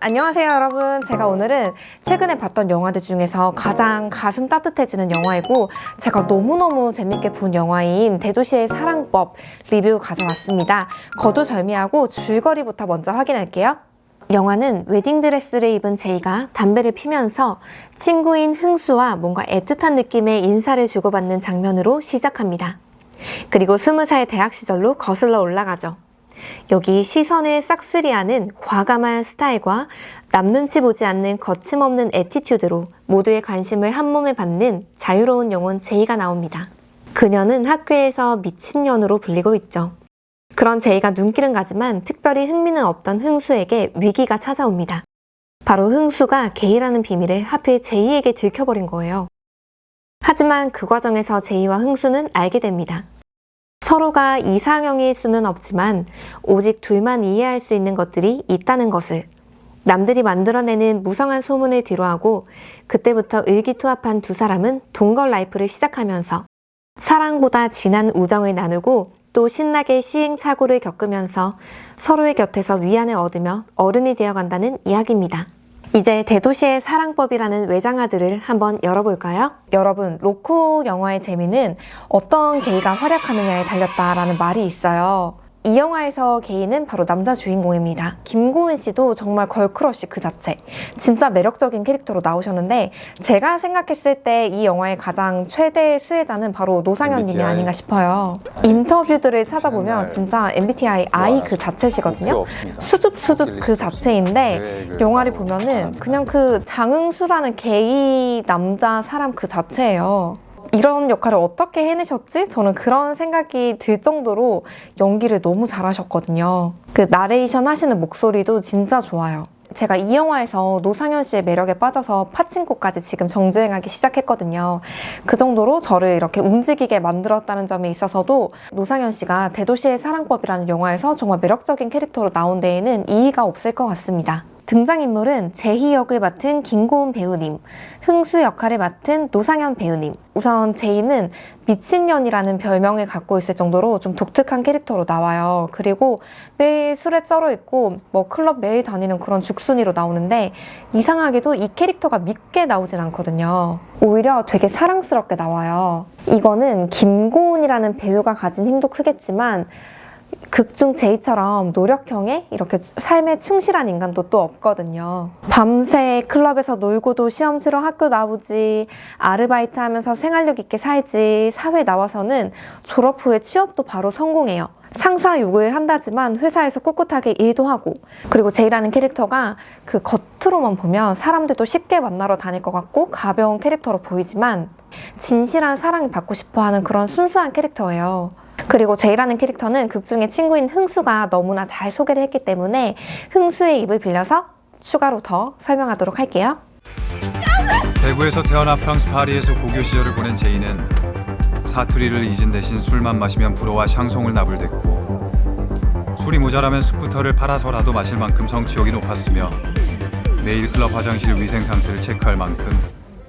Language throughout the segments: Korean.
안녕하세요 여러분. 제가 오늘은 최근에 봤던 영화들 중에서 가장 가슴 따뜻해지는 영화이고 제가 너무너무 재밌게 본 영화인 대도시의 사랑법 리뷰 가져왔습니다. 거두절미하고 줄거리부터 먼저 확인할게요. 영화는 웨딩드레스를 입은 제이가 담배를 피면서 친구인 흥수와 뭔가 애틋한 느낌의 인사를 주고받는 장면으로 시작합니다. 그리고 20살 대학 시절로 거슬러 올라가죠. 여기 시선을 싹쓸이하는 과감한 스타일과 남 눈치 보지 않는 거침없는 애티튜드로 모두의 관심을 한몸에 받는 자유로운 영혼 제이가 나옵니다. 그녀는 학교에서 미친년으로 불리고 있죠. 그런 제이가 눈길은 가지만 특별히 흥미는 없던 흥수에게 위기가 찾아옵니다. 바로 흥수가 게이라는 비밀을 하필 제이에게 들켜버린 거예요. 하지만 그 과정에서 제이와 흥수는 알게 됩니다. 서로가 이상형일 수는 없지만 오직 둘만 이해할 수 있는 것들이 있다는 것을 남들이 만들어내는 무성한 소문을 뒤로하고 그때부터 의기투합한 두 사람은 동거 라이프를 시작하면서 사랑보다 진한 우정을 나누고 또 신나게 시행착오를 겪으면서 서로의 곁에서 위안을 얻으며 어른이 되어간다는 이야기입니다. 이제 대도시의 사랑법이라는 외장하드를 한번 열어볼까요? 여러분, 로코 영화의 재미는 어떤 게이가 활약하느냐에 달렸다라는 말이 있어요. 이 영화에서 게이는 바로 남자 주인공입니다. 김고은 씨도 정말 걸크러쉬 그 자체. 진짜 매력적인 캐릭터로 나오셨는데 제가 생각했을 때 이 영화의 가장 최대 수혜자는 바로 노상현 님이 아닌가 싶어요. 인터뷰들을 찾아보면 진짜 MBTI I 그 자체시거든요. 수줍 그 자체인데 영화를 보면은 그냥 그 장흥수라는 게이 남자 사람 그 자체예요. 이런 역할을 어떻게 해내셨지? 저는 그런 생각이 들 정도로 연기를 너무 잘하셨거든요. 그 나레이션 하시는 목소리도 진짜 좋아요. 제가 이 영화에서 노상현 씨의 매력에 빠져서 파친코까지 지금 정주행하기 시작했거든요. 그 정도로 저를 이렇게 움직이게 만들었다는 점에 있어서도 노상현 씨가 대도시의 사랑법이라는 영화에서 정말 매력적인 캐릭터로 나온 데에는 이의가 없을 것 같습니다. 등장인물은 제희 역을 맡은 김고은 배우님, 흥수 역할을 맡은 노상현 배우님. 우선 제이는 미친년이라는 별명을 갖고 있을 정도로 좀 독특한 캐릭터로 나와요. 그리고 매일 술에 쩔어 있고 클럽 매일 다니는 그런 죽순이로 나오는데 이상하게도 이 캐릭터가 밉게 나오진 않거든요. 오히려 되게 사랑스럽게 나와요. 이거는 김고은이라는 배우가 가진 힘도 크겠지만 극중 제이처럼 노력형의 이렇게 삶에 충실한 인간도 또 없거든요. 밤새 클럽에서 놀고도 시험 치러 학교 나오지, 아르바이트 하면서 생활력 있게 살지, 사회 나와서는 졸업 후에 취업도 바로 성공해요. 상사 욕을 한다지만 회사에서 꿋꿋하게 일도 하고, 그리고 제이라는 캐릭터가 그 겉으로만 보면 사람들도 쉽게 만나러 다닐 것 같고 가벼운 캐릭터로 보이지만 진실한 사랑을 받고 싶어하는 그런 순수한 캐릭터예요. 그리고 제이라는 캐릭터는 극중의 친구인 흥수가 너무나 잘 소개를 했기 때문에 흥수의 입을 빌려서 추가로 더 설명하도록 할게요. 대구에서 태어나 프랑스 파리에서 고교 시절을 보낸 제이는 사투리를 잊은 대신 술만 마시면 불어와 샹송을 나불댔고 술이 모자라면 스쿠터를 팔아서라도 마실 만큼 성취욕이 높았으며 매일 클럽 화장실 위생 상태를 체크할 만큼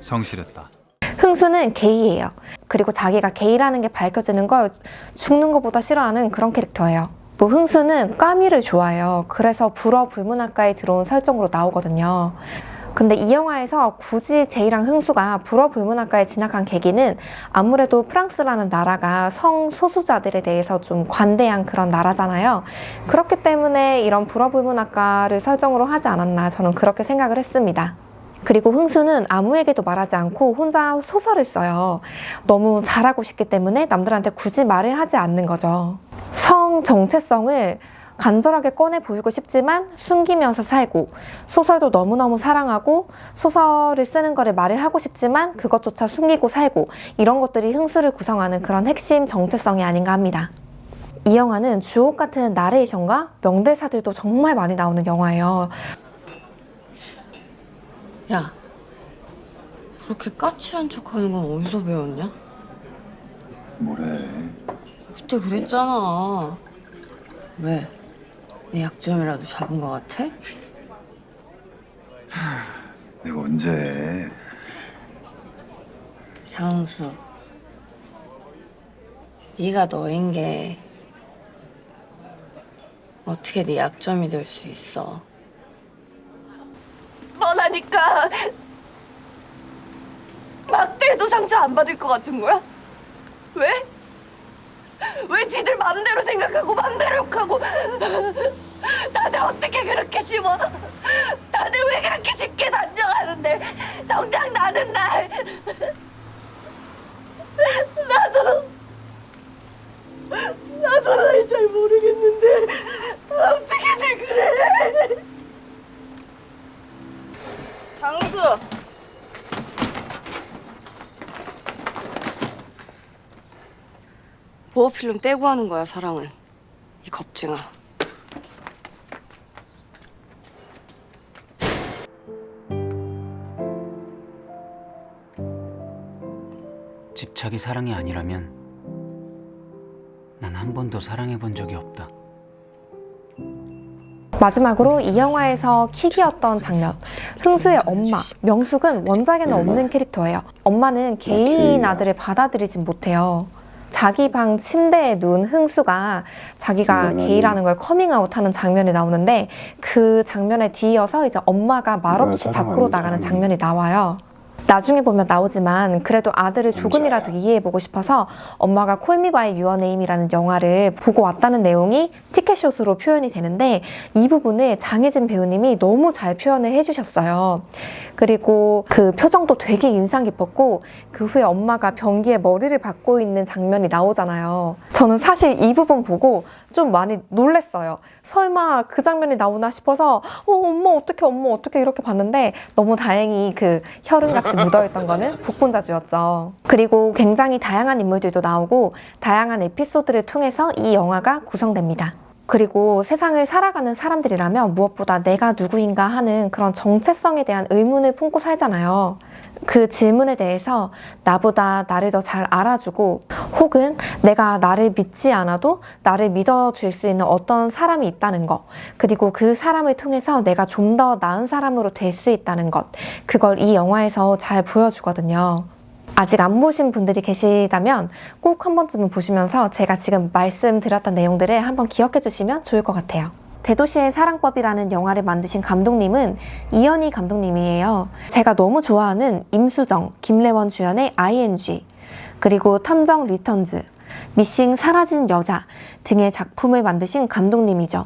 성실했다. 흥수는 게이예요. 그리고 자기가 게이라는 게 밝혀지는 걸 죽는 것보다 싫어하는 그런 캐릭터예요. 흥수는 까미를 좋아해요. 그래서 불어 불문학과에 들어온 설정으로 나오거든요. 근데 이 영화에서 굳이 제이랑 흥수가 불어 불문학과에 진학한 계기는 아무래도 프랑스라는 나라가 성소수자들에 대해서 좀 관대한 그런 나라잖아요. 그렇기 때문에 이런 불어 불문학과를 설정으로 하지 않았나 저는 그렇게 생각을 했습니다. 그리고 흥수는 아무에게도 말하지 않고 혼자 소설을 써요. 너무 잘하고 싶기 때문에 남들한테 굳이 말을 하지 않는 거죠. 성 정체성을 간절하게 꺼내 보이고 싶지만 숨기면서 살고, 소설도 너무너무 사랑하고 소설을 쓰는 거를 말을 하고 싶지만 그것조차 숨기고 살고, 이런 것들이 흥수를 구성하는 그런 핵심 정체성이 아닌가 합니다. 이 영화는 주옥 같은 나레이션과 명대사들도 정말 많이 나오는 영화예요. 야, 그렇게 까칠한 척하는 건 어디서 배웠냐? 뭐래? 그때 그랬잖아. 왜? 내 약점이라도 잡은 것 같아? 내가 언제? 장수, 네가 너인 게 어떻게 네 약점이 될 수 있어? 하니까 막대도 상처 안 받을 것 같은 거야? 왜? 왜 지들 맘대로 생각하고 맘대로 욕하고 다들 어떻게 그렇게 쉬워? 다들 왜 그렇게 쉽게 단정하는데 정작 나는 날 나도 날 잘 모르겠는데 어떻게들 그래? 장수 보호필름 떼고 하는 거야 사랑은 이 겁쟁아. 집착이 사랑이 아니라면 난 한 번도 사랑해 본 적이 없다. 마지막으로 이 영화에서 킥이었던 장면. 흥수의 엄마, 명숙은 원작에는 없는 캐릭터예요. 엄마는 게이인 아들을 받아들이진 못해요. 자기 방 침대에 누운 흥수가 자기가 게이라는 걸 커밍아웃하는 장면이 나오는데 그 장면에 뒤이어서 이제 엄마가 말없이 밖으로 나가는 장면이 나와요. 나중에 보면 나오지만 그래도 아들을 조금이라도 이해해보고 싶어서 엄마가 콜미 바이 유어 네임이라는 영화를 보고 왔다는 내용이 티켓숏으로 표현이 되는데 이 부분을 장혜진 배우님이 너무 잘 표현을 해주셨어요. 그리고 그 표정도 되게 인상 깊었고 그 후에 엄마가 변기에 머리를 박고 있는 장면이 나오잖아요. 저는 사실 이 부분 보고 좀 많이 놀랬어요. 설마 그 장면이 나오나 싶어서 엄마 어떡해 이렇게 봤는데 너무 다행히 그 혈흔같이 묻어있던 거는 복분자주였죠. 그리고 굉장히 다양한 인물들도 나오고 다양한 에피소드를 통해서 이 영화가 구성됩니다. 그리고 세상을 살아가는 사람들이라면 무엇보다 내가 누구인가 하는 그런 정체성에 대한 의문을 품고 살잖아요. 그 질문에 대해서 나보다 나를 더 잘 알아주고 혹은 내가 나를 믿지 않아도 나를 믿어줄 수 있는 어떤 사람이 있다는 것, 그리고 그 사람을 통해서 내가 좀 더 나은 사람으로 될 수 있다는 것, 그걸 이 영화에서 잘 보여주거든요. 아직 안 보신 분들이 계시다면 꼭 한 번쯤은 보시면서 제가 지금 말씀드렸던 내용들을 한번 기억해 주시면 좋을 것 같아요. 대도시의 사랑법이라는 영화를 만드신 감독님은 이현희 감독님이에요. 제가 너무 좋아하는 임수정, 김래원 주연의 ING, 그리고 탐정 리턴즈, 미싱 사라진 여자 등의 작품을 만드신 감독님이죠.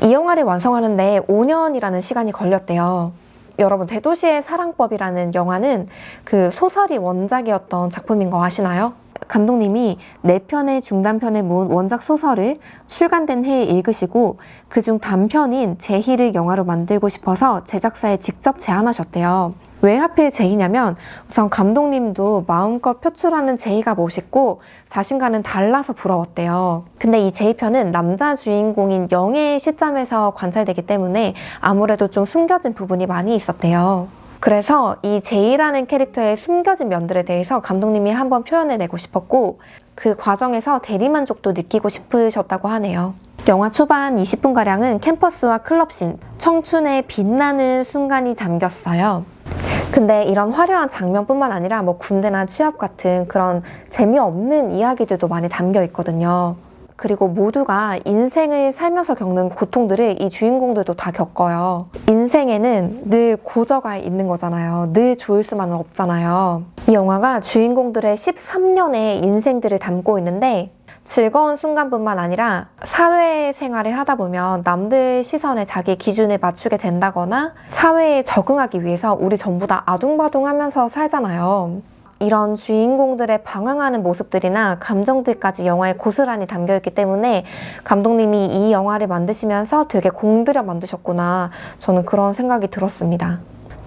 이 영화를 완성하는데 5년이라는 시간이 걸렸대요. 여러분, 대도시의 사랑법이라는 영화는 그 소설이 원작이었던 작품인 거 아시나요? 감독님이 4편의 중단편을 모은 원작 소설을 출간된 해에 읽으시고 그중 단편인 제희를 영화로 만들고 싶어서 제작사에 직접 제안하셨대요. 왜 하필 제희냐면 우선 감독님도 마음껏 표출하는 제희가 멋있고 자신과는 달라서 부러웠대요. 근데 이 제희편은 남자 주인공인 영애의 시점에서 관찰되기 때문에 아무래도 좀 숨겨진 부분이 많이 있었대요. 그래서 이 제이라는 캐릭터의 숨겨진 면들에 대해서 감독님이 한번 표현해내고 싶었고 그 과정에서 대리만족도 느끼고 싶으셨다고 하네요. 영화 초반 20분가량은 캠퍼스와 클럽씬, 청춘의 빛나는 순간이 담겼어요. 근데 이런 화려한 장면뿐만 아니라 뭐 군대나 취업 같은 그런 재미없는 이야기들도 많이 담겨 있거든요. 그리고 모두가 인생을 살면서 겪는 고통들을 이 주인공들도 다 겪어요. 인생에는 늘 고저가 있는 거잖아요. 늘 좋을 수만은 없잖아요. 이 영화가 주인공들의 13년의 인생들을 담고 있는데 즐거운 순간뿐만 아니라 사회생활을 하다 보면 남들 시선에 자기 기준에 맞추게 된다거나 사회에 적응하기 위해서 우리 전부 다 아둥바둥하면서 살잖아요. 이런 주인공들의 방황하는 모습들이나 감정들까지 영화에 고스란히 담겨있기 때문에 감독님이 이 영화를 만드시면서 되게 공들여 만드셨구나, 저는 그런 생각이 들었습니다.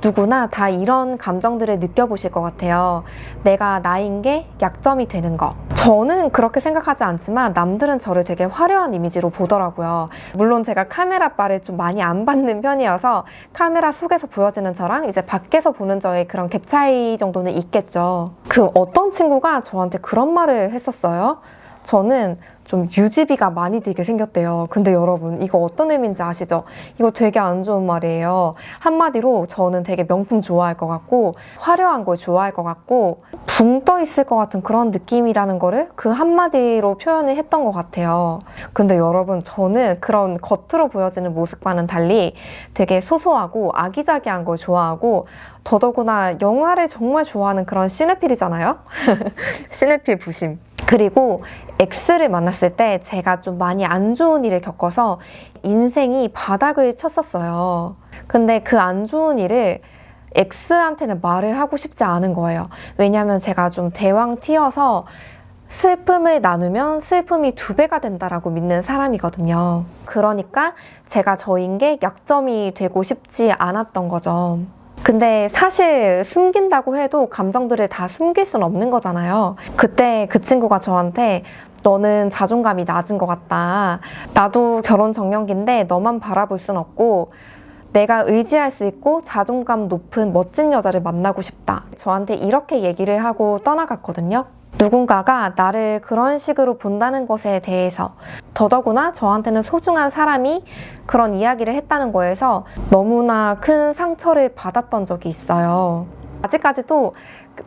누구나 다 이런 감정들을 느껴보실 것 같아요. 내가 나인 게 약점이 되는 거. 저는 그렇게 생각하지 않지만 남들은 저를 되게 화려한 이미지로 보더라고요. 물론 제가 카메라 바를 좀 많이 안 받는 편이어서 카메라 속에서 보여지는 저랑 이제 밖에서 보는 저의 그런 갭 차이 정도는 있겠죠. 그 어떤 친구가 저한테 그런 말을 했었어요. 저는 좀 유지비가 많이 들게 생겼대요. 근데 여러분, 이거 어떤 의미인지 아시죠? 이거 되게 안 좋은 말이에요. 한마디로 저는 되게 명품 좋아할 것 같고 화려한 걸 좋아할 것 같고 붕 떠 있을 것 같은 그런 느낌이라는 거를 그 한마디로 표현을 했던 것 같아요. 근데 여러분, 저는 그런 겉으로 보여지는 모습과는 달리 되게 소소하고 아기자기한 걸 좋아하고 더더구나 영화를 정말 좋아하는 그런 시네필이잖아요. 시네필 부심. 그리고 X를 만났을 때 제가 좀 많이 안 좋은 일을 겪어서 인생이 바닥을 쳤었어요. 근데 그 안 좋은 일을 X한테는 말을 하고 싶지 않은 거예요. 왜냐하면 제가 좀 대왕 T여서 슬픔을 나누면 슬픔이 2배가 된다라고 믿는 사람이거든요. 그러니까 제가 저인 게 약점이 되고 싶지 않았던 거죠. 근데 사실 숨긴다고 해도 감정들을 다 숨길 순 없는 거잖아요. 그때 그 친구가 저한테 너는 자존감이 낮은 것 같다. 나도 결혼 정년기인데 너만 바라볼 순 없고 내가 의지할 수 있고 자존감 높은 멋진 여자를 만나고 싶다. 저한테 이렇게 얘기를 하고 떠나갔거든요. 누군가가 나를 그런 식으로 본다는 것에 대해서 더더구나 저한테는 소중한 사람이 그런 이야기를 했다는 거에서 너무나 큰 상처를 받았던 적이 있어요. 아직까지도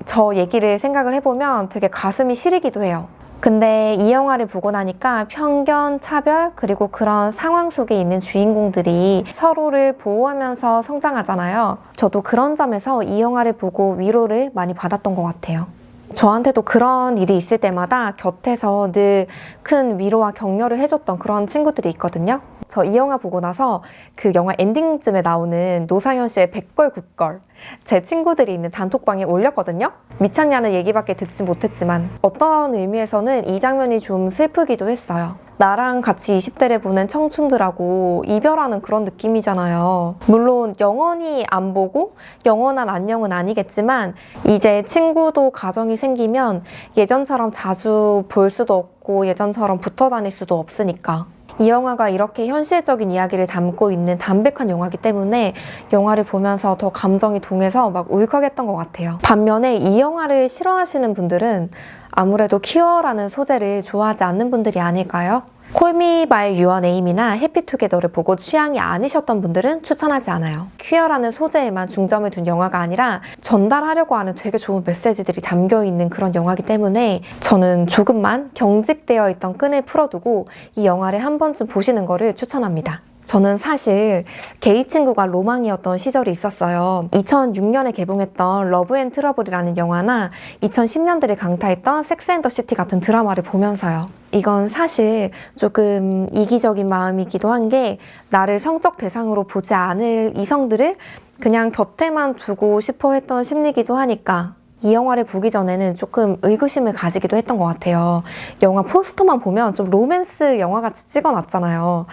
저 얘기를 생각을 해보면 되게 가슴이 시리기도 해요. 근데 이 영화를 보고 나니까 편견, 차별, 그리고 그런 상황 속에 있는 주인공들이 서로를 보호하면서 성장하잖아요. 저도 그런 점에서 이 영화를 보고 위로를 많이 받았던 것 같아요. 저한테도 그런 일이 있을 때마다 곁에서 늘 큰 위로와 격려를 해줬던 그런 친구들이 있거든요. 저 이 영화 보고 나서 그 영화 엔딩쯤에 나오는 노상현 씨의 100걸 9걸 제 친구들이 있는 단톡방에 올렸거든요. 미창년의 얘기밖에 듣지 못했지만 어떤 의미에서는 이 장면이 좀 슬프기도 했어요. 나랑 같이 20대를 보낸 청춘들하고 이별하는 그런 느낌이잖아요. 물론 영원히 안 보고 영원한 안녕은 아니겠지만 이제 친구도 가정이 생기면 예전처럼 자주 볼 수도 없고 예전처럼 붙어 다닐 수도 없으니까. 이 영화가 이렇게 현실적인 이야기를 담고 있는 담백한 영화이기 때문에 영화를 보면서 더 감정이 동해서 막 울컥했던 것 같아요. 반면에 이 영화를 싫어하시는 분들은 아무래도 퀴어라는 소재를 좋아하지 않는 분들이 아닐까요? 콜미 바이 유어 네임이나 해피투게더를 보고 취향이 아니셨던 분들은 추천하지 않아요. 퀴어라는 소재에만 중점을 둔 영화가 아니라 전달하려고 하는 되게 좋은 메시지들이 담겨있는 그런 영화이기 때문에 저는 조금만 경직되어 있던 끈을 풀어두고 이 영화를 한 번쯤 보시는 거를 추천합니다. 저는 사실 게이 친구가 로망이었던 시절이 있었어요. 2006년에 개봉했던 러브 앤 트러블이라는 영화나 2010년대를 강타했던 섹스 앤 더 시티 같은 드라마를 보면서요. 이건 사실 조금 이기적인 마음이기도 한 게 나를 성적 대상으로 보지 않을 이성들을 그냥 곁에만 두고 싶어 했던 심리기도 하니까 이 영화를 보기 전에는 조금 의구심을 가지기도 했던 것 같아요. 영화 포스터만 보면 좀 로맨스 영화같이 찍어놨잖아요.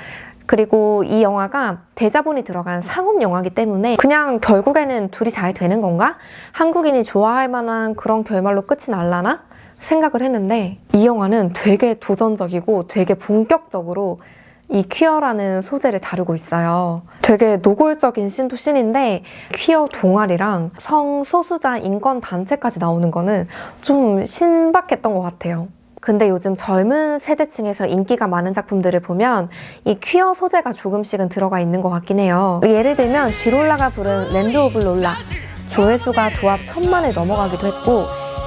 그리고 이 영화가 대자본이 들어간 상업 영화이기 때문에 그냥 결국에는 둘이 잘 되는 건가? 한국인이 좋아할 만한 그런 결말로 끝이 날라나? 생각을 했는데 이 영화는 되게 도전적이고 되게 본격적으로 이 퀴어라는 소재를 다루고 있어요. 되게 노골적인 씬도 씬인데 퀴어 동아리랑 성소수자 인권단체까지 나오는 거는 좀 신박했던 것 같아요. 근데 요즘 젊은 세대층에서 인기가 많은 작품들을 보면 이 퀴어 소재가 조금씩은 들어가 있는 것 같긴 해요. 예를 들면 쥐롤라가 부른 랜드 오브 롤라, 조회수가 도합 1000만을 넘어가기도 했고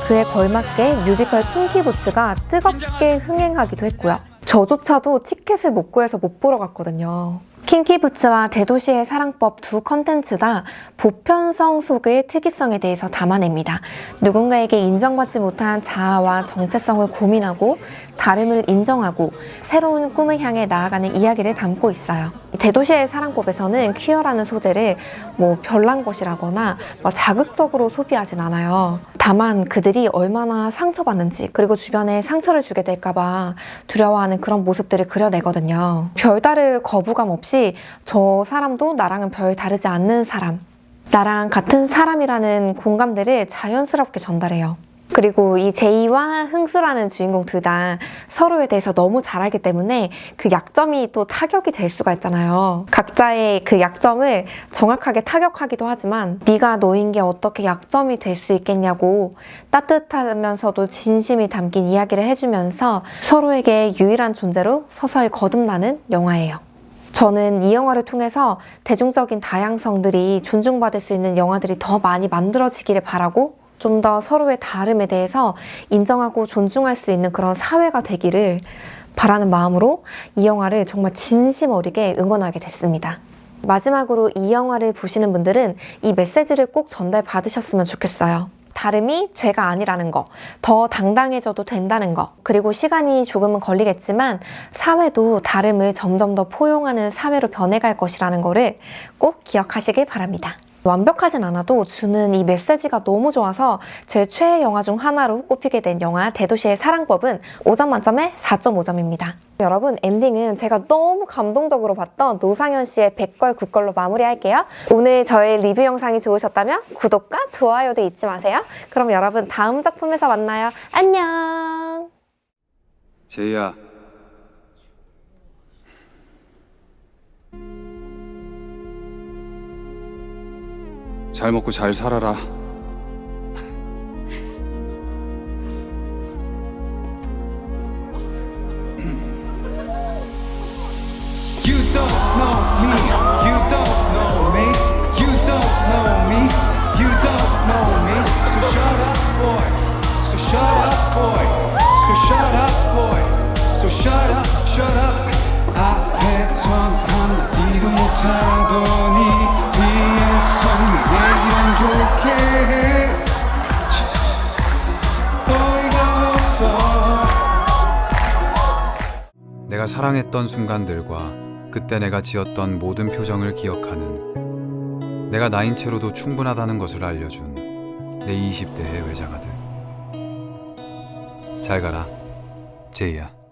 그에 걸맞게 뮤지컬 킹키부츠가 뜨겁게 흥행하기도 했고요. 저조차도 티켓을 못 구해서 못 보러 갔거든요. 킹키부츠와 대도시의 사랑법 두 컨텐츠 다 보편성 속의 특이성에 대해서 담아냅니다. 누군가에게 인정받지 못한 자아와 정체성을 고민하고 다름을 인정하고 새로운 꿈을 향해 나아가는 이야기를 담고 있어요. 대도시의 사랑법에서는 퀴어라는 소재를 별난 것이라거나 자극적으로 소비하진 않아요. 다만 그들이 얼마나 상처받는지 그리고 주변에 상처를 주게 될까봐 두려워하는 그런 모습들을 그려내거든요. 별다를 거부감 없이 저 사람도 나랑은 별 다르지 않는 사람, 나랑 같은 사람이라는 공감대를 자연스럽게 전달해요. 그리고 이 제이와 흥수라는 주인공 둘 다 서로에 대해서 너무 잘 알기 때문에 그 약점이 또 타격이 될 수가 있잖아요. 각자의 그 약점을 정확하게 타격하기도 하지만 네가 너인 게 어떻게 약점이 될 수 있겠냐고 따뜻하면서도 진심이 담긴 이야기를 해주면서 서로에게 유일한 존재로 서서히 거듭나는 영화예요. 저는 이 영화를 통해서 대중적인 다양성들이 존중받을 수 있는 영화들이 더 많이 만들어지기를 바라고 좀 더 서로의 다름에 대해서 인정하고 존중할 수 있는 그런 사회가 되기를 바라는 마음으로 이 영화를 정말 진심 어리게 응원하게 됐습니다. 마지막으로 이 영화를 보시는 분들은 이 메시지를 꼭 전달받으셨으면 좋겠어요. 다름이 죄가 아니라는 거, 더 당당해져도 된다는 거, 그리고 시간이 조금은 걸리겠지만 사회도 다름을 점점 더 포용하는 사회로 변해갈 것이라는 거를 꼭 기억하시길 바랍니다. 완벽하진 않아도 주는 이 메시지가 너무 좋아서 제 최애 영화 중 하나로 꼽히게 된 영화 대도시의 사랑법은 5점 만점에 4.5점입니다. 여러분, 엔딩은 제가 너무 감동적으로 봤던 노상현 씨의 백걸 굿걸로 마무리할게요. 오늘 저의 리뷰 영상이 좋으셨다면 구독과 좋아요도 잊지 마세요. 그럼 여러분 다음 작품에서 만나요. 안녕. 제이야. 잘 먹고 잘 살아라. You don't know me, you don't know me, you don't know me, you don't know me. So shut up, boy. So shut up, boy. So shut up, boy. So shut up, shut up. 앞에선 한마디도 못하더니 뒤에선 얘기만 좋게 해. 어이가 없어. 내가 사랑했던 순간들과 그때 내가 지었던 모든 표정을 기억하는 내가 나인 채로도 충분하다는 것을 알려준 내 20대의 외장아들. 잘 가라, 제이야.